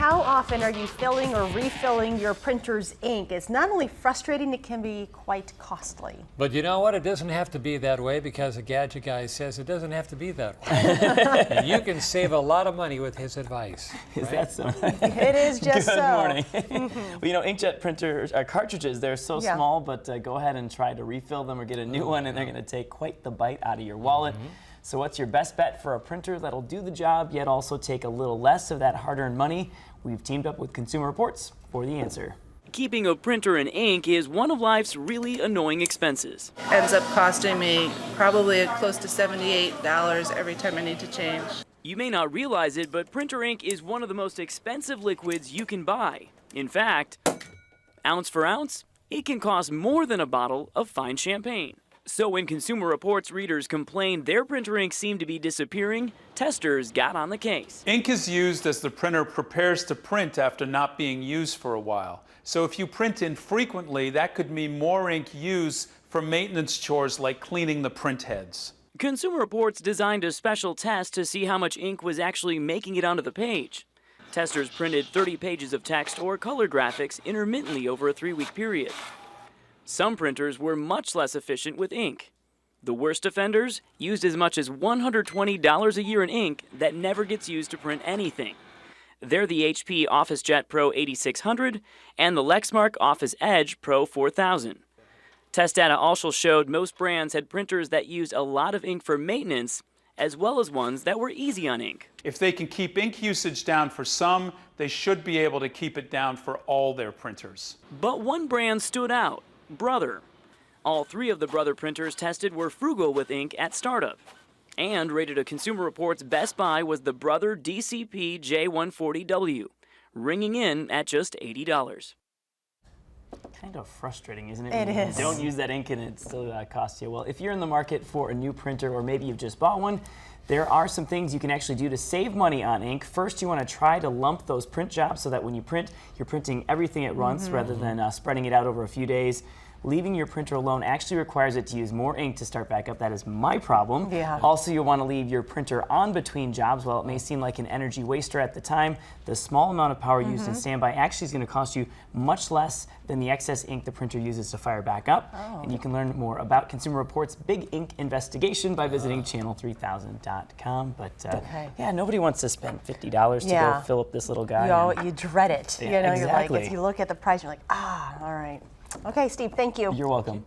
how often are you filling or refilling your printer's ink? It's not only frustrating, it can be quite costly. But you know what? It doesn't have to be that way because the Gadget Guy says it doesn't have to be that way. And you can save a lot of money with his advice. Is that so? It is just Good so. morning. Well, you know, inkjet printers, cartridges, they're so small, but go ahead and try to refill them or get a new one, and they're going to take quite the bite out of your wallet. So what's your best bet for a printer that'll do the job, yet also take a little less of that hard-earned money? We've teamed up with Consumer Reports for the answer. Keeping a printer and ink is one of life's really annoying expenses. Ends up costing me probably close to $78 every time I need to change. You may not realize it, but printer ink is one of the most expensive liquids you can buy. In fact, ounce for ounce, it can cost more than a bottle of fine champagne. So when Consumer Reports readers complained their printer ink seemed to be disappearing, testers got on the case. Ink is used as the printer prepares to print after not being used for a while. So if you print infrequently, that could mean more ink used for maintenance chores like cleaning the print heads. Consumer Reports designed a special test to see how much ink was actually making it onto the page. Testers printed 30 pages of text or color graphics intermittently over a 3-week period. Some printers were much less efficient with ink. The worst offenders used as much as $120 a year in ink that never gets used to print anything. They're the HP OfficeJet Pro 8600 and the Lexmark Office Edge Pro 4000. Test data also showed most brands had printers that used a lot of ink for maintenance, as well as ones that were easy on ink. If they can keep ink usage down for some, they should be able to keep it down for all their printers. But one brand stood out. Brother. All 3 of the Brother printers tested were frugal with ink at startup. And rated a Consumer Reports best buy was the Brother DCP J140W, ringing in at just $80. Kind of frustrating, isn't it? It When is. you don't use that ink and it still costs you. Well, if you're in the market for a new printer or maybe you've just bought one, there are some things you can actually do to save money on ink. First, you want to try to lump those print jobs so that when you print, you're printing everything at once rather than spreading it out over a few days. Leaving your printer alone actually requires it to use more ink to start back up. That is my problem. Yeah. Also, you'll want to leave your printer on between jobs. While it may seem like an energy waster at the time, the small amount of power used in standby actually is going to cost you much less than the excess ink the printer uses to fire back up. And you can learn more about Consumer Reports' Big Ink investigation by visiting channel3000.com. But yeah, nobody wants to spend $50 to go fill up this little guy. You dread it. Yeah, you know, exactly. you're like, if you look at the price, you're like, all right. Okay, Steve, thank you. You're welcome.